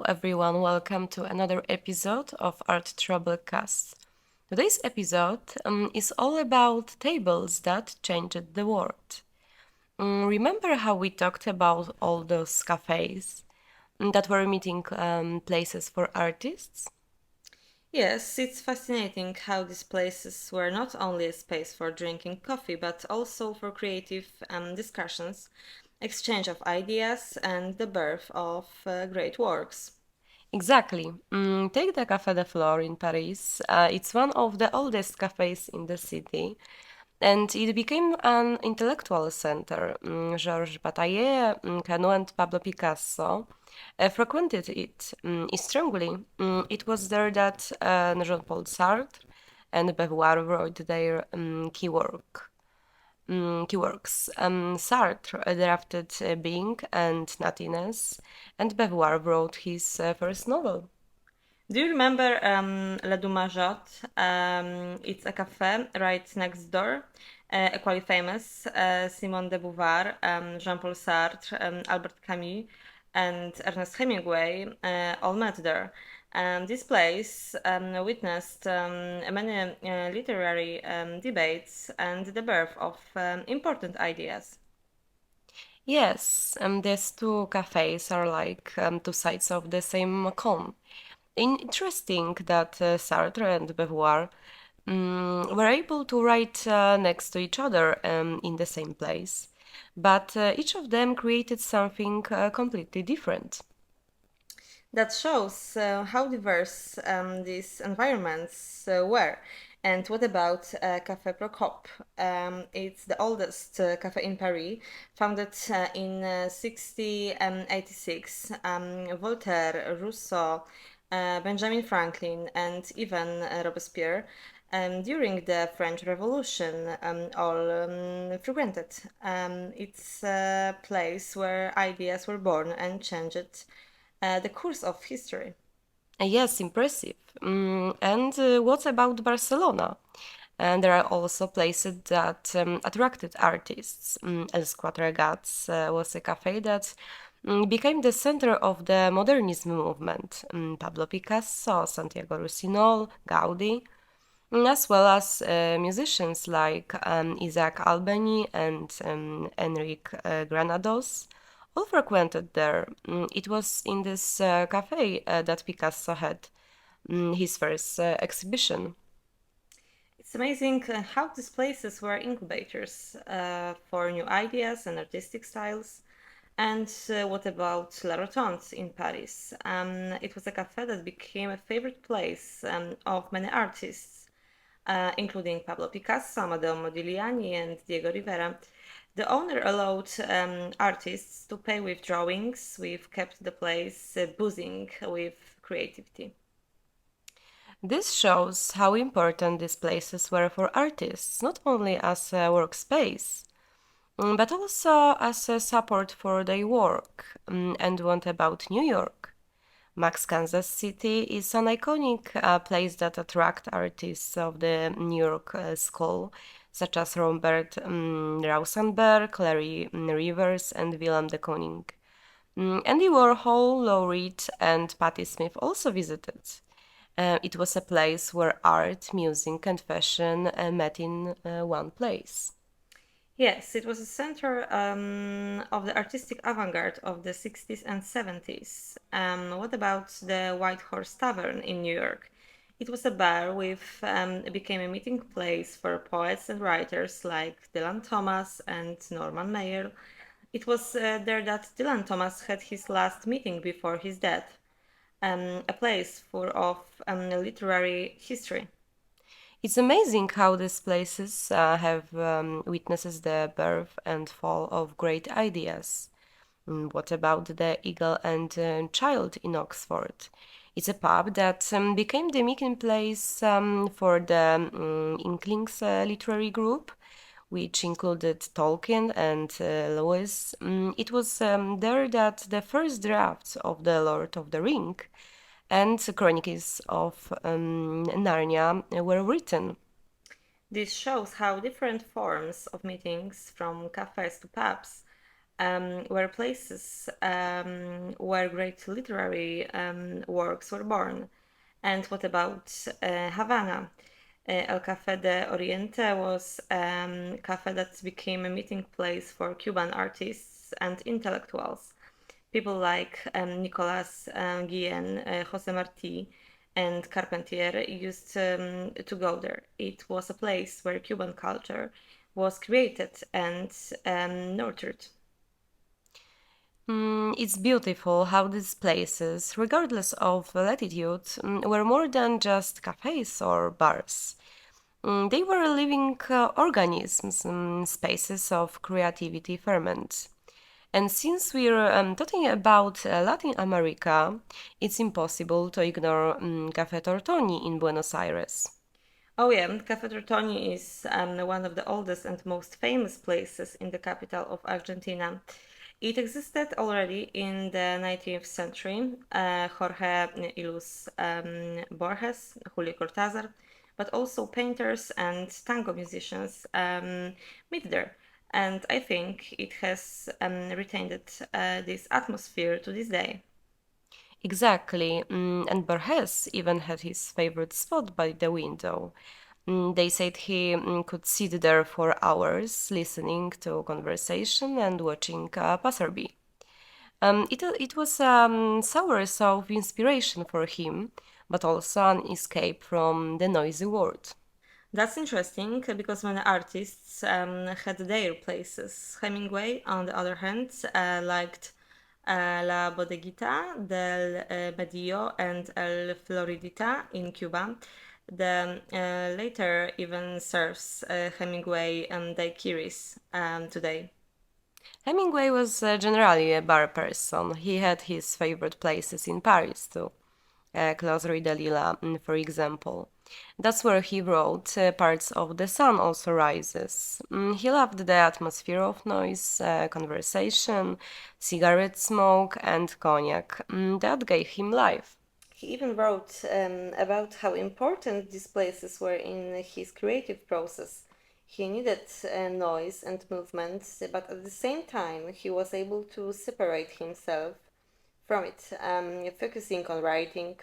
everyone, welcome to another episode of Art Troublecast. Today's episode is all about tables that changed the world. Remember how we talked about all those cafes that were meeting places for artists? Yes, it's fascinating how these places were not only a space for drinking coffee, but also for creative discussions, exchange of ideas, and the birth of great works. Exactly. Take the Café de Flore in Paris. It's one of the oldest cafes in the city, and it became an intellectual center. Georges Bataille, Cano, and Pablo Picasso frequented it strongly. It was there that Jean-Paul Sartre and Beauvoir wrote their key works. Sartre drafted Being and Nothingness, and Beauvoir wrote his first novel. Do you remember La Dumajotte? It's a cafe right next door, equally famous. Simone de Beauvoir, Jean-Paul Sartre, Albert Camus, and Ernest Hemingway all met there. This place witnessed many literary debates and the birth of important ideas. Yes, these two cafes are like two sides of the same coin. Interesting that Sartre and Beauvoir were able to write next to each other in the same place, but each of them created something completely different. That shows how diverse these environments were. And what about Café Procope? It's the oldest cafe in Paris, founded in 1686. Voltaire, Rousseau, Benjamin Franklin, and even Robespierre during the French Revolution all frequented. It's a place where ideas were born and changed the course of history. Yes, impressive. And what about Barcelona? And there are also places that attracted artists. Els Quatre Gats was a cafe that became the center of the modernism movement. Pablo Picasso, Santiago Rusinol, Gaudi, as well as musicians like Isaac Albeni and Enrique Granados all frequented there. It was in this cafe that Picasso had his first exhibition. It's amazing how these places were incubators for new ideas and artistic styles. And what about La Rotonde in Paris? It was a cafe that became a favorite place of many artists, including Pablo Picasso, Amadeo Modigliani, and Diego Rivera. The owner allowed artists to pay with drawings. We've kept the place buzzing with creativity. This shows how important these places were for artists, not only as a workspace, but also as a support for their work. And what about New York? Max Kansas City is an iconic place that attracts artists of the New York School, such as Robert Rauschenberg, Larry Rivers, and Willem de Kooning. Andy Warhol, Lou Reed, and Patti Smith also visited. It was a place where art, music, and fashion met in one place. Yes, it was a center of the artistic avant-garde of the 60s and 70s. What about the White Horse Tavern in New York? It was a bar with became a meeting place for poets and writers like Dylan Thomas and Norman Mailer. It was there that Dylan Thomas had his last meeting before his death, a place full of literary history. It's amazing how these places have witnesses the birth and fall of great ideas. What about the Eagle and Child in Oxford? It's a pub that became the meeting place for the Inklings literary group, which included Tolkien and Lewis. It was there that the first drafts of The Lord of the Ring and Chronicles of Narnia were written. This shows how different forms of meetings, from cafes to pubs, were places where great literary works were born. And what about Havana? El Café de Oriente was a cafe that became a meeting place for Cuban artists and intellectuals. People like Nicolas Guillen, Jose Marti, and Carpentier used to go there. It was a place where Cuban culture was created and nurtured. It's beautiful how these places, regardless of latitude, were more than just cafes or bars. They were living organisms, spaces of creativity ferment. And since we're talking about Latin America, it's impossible to ignore Café Tortoni in Buenos Aires. Oh yeah, Café Tortoni is one of the oldest and most famous places in the capital of Argentina. It existed already in the 19th century. Jorge Ilus Borges, Julio Cortázar, but also painters and tango musicians meet there. And I think it has retained this atmosphere to this day. Exactly, and Borges even had his favorite spot by the window. They said he could sit there for hours listening to conversation and watching passerby. It was a source of inspiration for him, but also an escape from the noisy world. That's interesting because many artists had their places. Hemingway, on the other hand, liked La Bodeguita del Medio and El Floridita in Cuba. The later even serves Hemingway daiquiris today. Hemingway was generally a bar person. He had his favorite places in Paris too. Closerie de Lila, for example. That's where he wrote parts of The Sun Also Rises. He loved the atmosphere of noise, conversation, cigarette smoke, and cognac. That gave him life. He even wrote about how important these places were in his creative process. He needed noise and movement, but at the same time, he was able to separate himself from it, focusing on writing.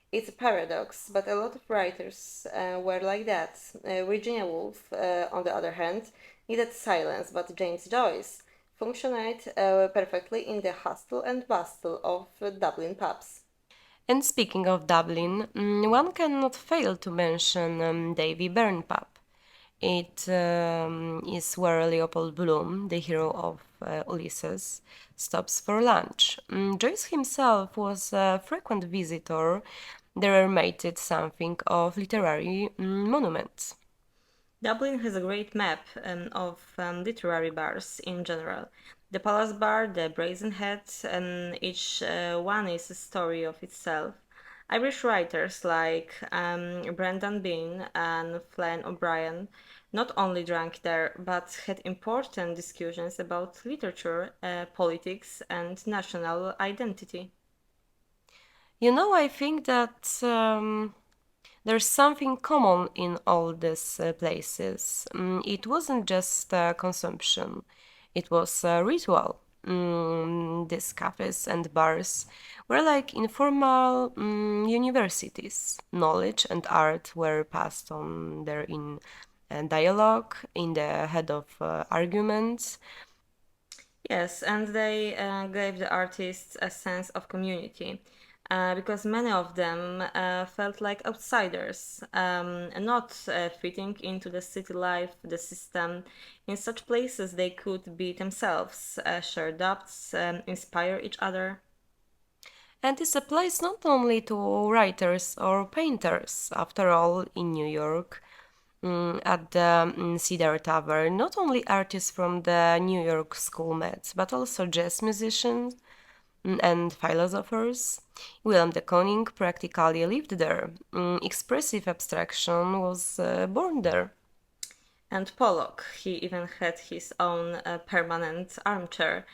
It's a paradox, but a lot of writers were like that. Virginia Woolf, on the other hand, needed silence, but James Joyce functioned perfectly in the hustle and bustle of Dublin pubs. And speaking of Dublin, one cannot fail to mention Davy Byrne pub. It is where Leopold Bloom, the hero of Ulysses, stops for lunch. Joyce himself was a frequent visitor. There made it something of literary monument. Dublin has a great map of literary bars in general. The Palace Bar, the Brazen Head, and each one is a story of itself. Irish writers like Brendan Bean and Flann O'Brien not only drank there but had important discussions about literature, politics, and national identity. I think that there's something common in all these places. It wasn't just consumption, it was a ritual. These cafes and bars were like informal universities. Knowledge and art were passed on there in dialogue, in the head of arguments. Yes, and they gave the artists a sense of community because many of them felt like outsiders, and not fitting into the city life, the system. In such places, they could be themselves, share doubts, inspire each other. And this applies not only to writers or painters. After all, in New York, at the Cedar Tavern, not only artists from the New York School met, but also jazz musicians and philosophers. Willem de Kooning practically lived there. Expressive abstraction was born there. And Pollock, he even had his own permanent armchair,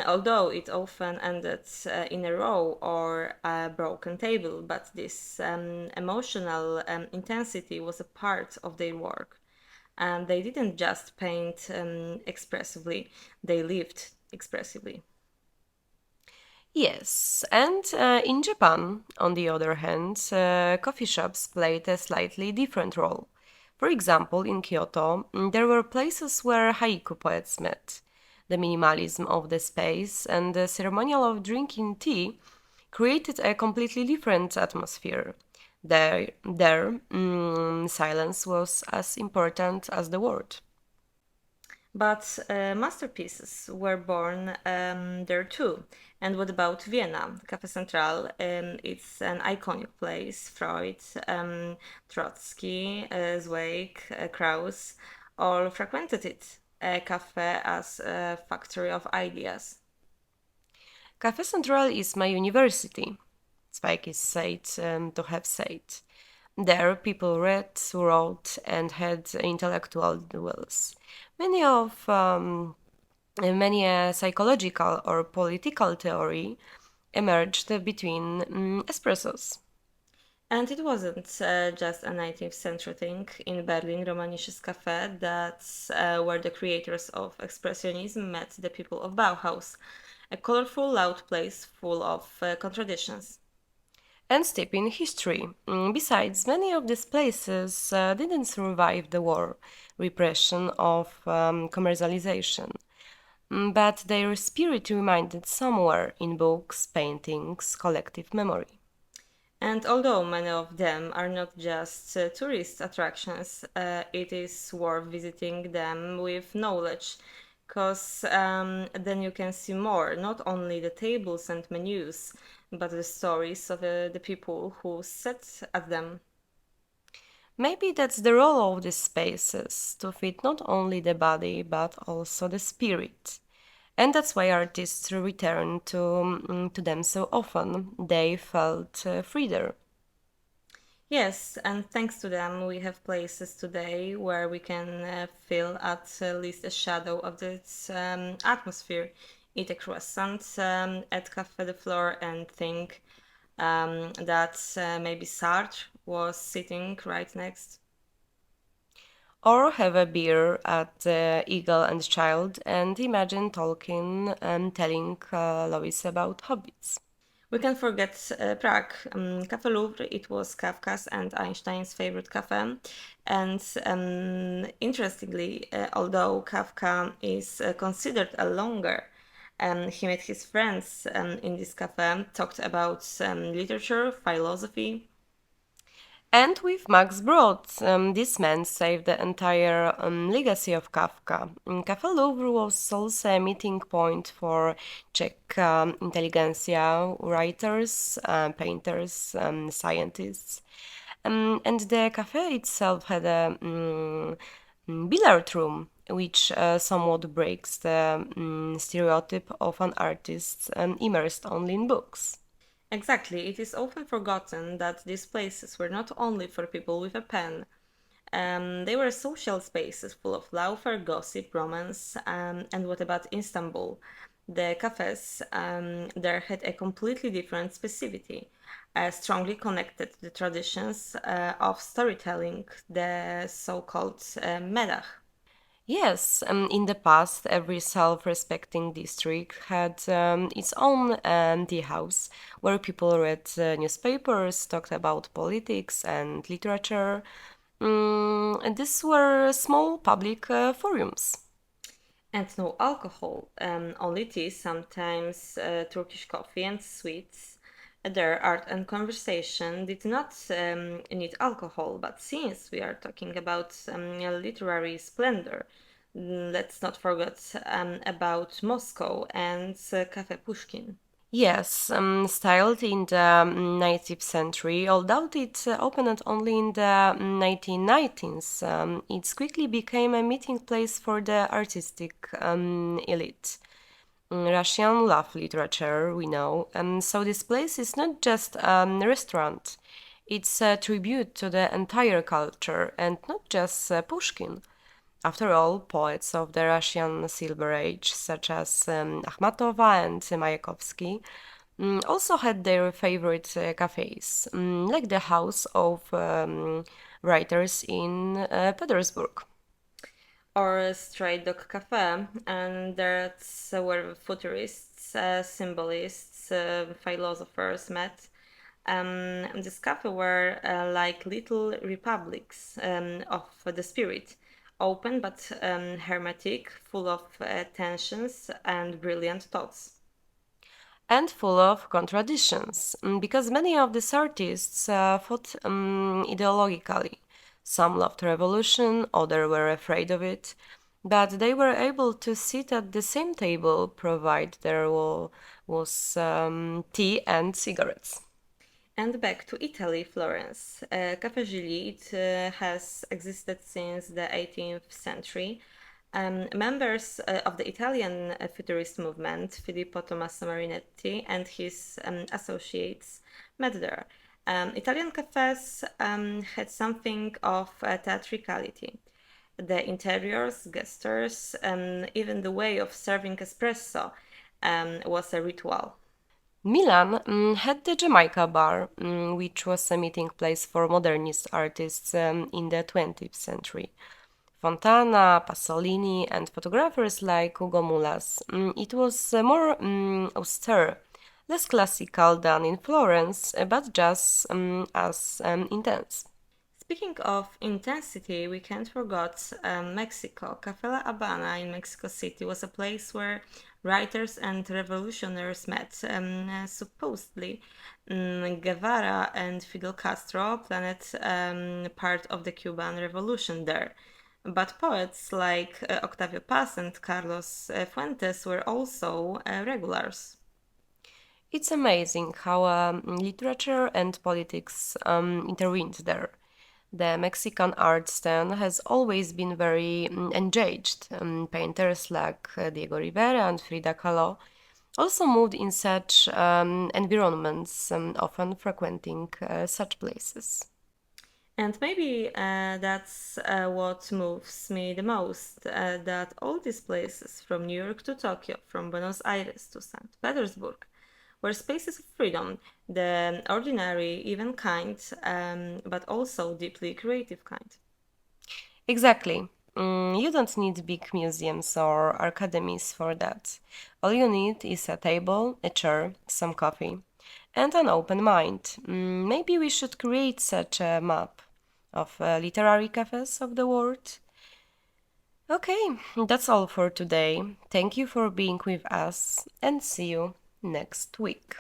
although it often ended in a row or a broken table. But this emotional intensity was a part of their work. And they didn't just paint expressively, they lived. expressively. Yes, and in Japan, on the other hand, coffee shops played a slightly different role. For example, in Kyoto, there were places where haiku poets met. The minimalism of the space and the ceremonial of drinking tea created a completely different atmosphere. There, silence was as important as the word. But masterpieces were born there too. And what about Vienna? Café Central, it's an iconic place. Freud, Trotsky, Zweig, Krauss all frequented it. A cafe as a factory of ideas. Café Central is my university, Zweig is said to have said. There, people read, wrote, and had intellectual duels. Many of many psychological or political theory emerged between espressos. And it wasn't just a 19th century thing. In Berlin, Romanisches Café, that's where the creators of Expressionism met the people of Bauhaus. A colorful, loud place full of contradictions. And steep in history. Besides, many of these places didn't survive the war, repression of commercialization. But their spirit remained somewhere in books, paintings, collective memory. And although many of them are not just tourist attractions, it is worth visiting them with knowledge, because then you can see more, not only the tables and menus, but the stories of the people who sat at them. Maybe that's the role of these spaces to feed not only the body but also the spirit. And that's why artists return to them so often. They felt freer. Yes, and thanks to them, we have places today where we can feel at least a shadow of this atmosphere. Eat a croissant at Café de Flore and think that maybe Sartre was sitting right next. Or have a beer at the Eagle and Child and imagine Tolkien telling Lois about hobbits. We can forget Prague. Café Louvre, it was Kafka's and Einstein's favorite cafe. And interestingly, although Kafka is considered a longer, he met his friends in this cafe, talked about literature, philosophy. And with Max Brod, this man saved the entire legacy of Kafka. Café Louvre was also a meeting point for Czech intelligentsia, writers, painters, scientists. And the cafe itself had a billiard room, which somewhat breaks the stereotype of an artist immersed only in books. Exactly, it is often forgotten that these places were not only for people with a pen. They were social spaces full of laughter, gossip, romance, and what about Istanbul? The cafes there had a completely different specificity, strongly connected to the traditions of storytelling, the so-called medach. Yes, in the past, every self respecting district had its own tea house where people read newspapers, talked about politics and literature. And these were small public forums. And no alcohol, only tea, sometimes Turkish coffee and sweets. Their art and conversation did not need alcohol, but since we are talking about literary splendor, let's not forget about Moscow and Cafe Pushkin. Yes, styled in the 19th century, although it opened only in the 1990s, it quickly became a meeting place for the artistic elite. Russian love literature, we know, so this place is not just a restaurant, it's a tribute to the entire culture and not just Pushkin. After all, poets of the Russian Silver Age, such as Akhmatova and Mayakovsky, also had their favorite cafes, like the House of Writers in Petersburg. or Stray Dog Cafe, and that's where futurists, symbolists, philosophers met. This cafe were like little republics of the spirit, open but hermetic, full of tensions and brilliant thoughts. And full of contradictions, because many of these artists fought ideologically. Some loved revolution, others were afraid of it, but they were able to sit at the same table, provided there was tea and cigarettes. And back to Italy, Florence. Cafe Gigli, it has existed since the 18th century. Members of the Italian futurist movement, Filippo Tommaso Marinetti and his associates, met there. Italian cafes had something of theatricality. The interiors, gestures, even the way of serving espresso was a ritual. Milan had the Jamaica Bar, which was a meeting place for modernist artists in the 20th century. Fontana, Pasolini, and photographers like Hugo Mulas. It was more austere, less classical than in Florence, but just as intense. Speaking of intensity, we can't forget Mexico. Cafe La Habana in Mexico City was a place where writers and revolutionaries met. Supposedly, Guevara and Fidel Castro planned part of the Cuban Revolution there. But poets like Octavio Paz and Carlos Fuentes were also regulars. It's amazing how literature and politics intervened there. The Mexican art scene has always been very engaged. Painters like Diego Rivera and Frida Kahlo also moved in such environments, often frequenting such places. And maybe that's what moves me the most, that all these places, from New York to Tokyo, from Buenos Aires to St. Petersburg, were spaces of freedom, the ordinary, even kind, but also deeply creative kind. Exactly. You don't need big museums or academies for that. All you need is a table, a chair, some coffee, and an open mind. Maybe we should create such a map of literary cafes of the world. Okay, that's all for today. Thank you for being with us and see you next week.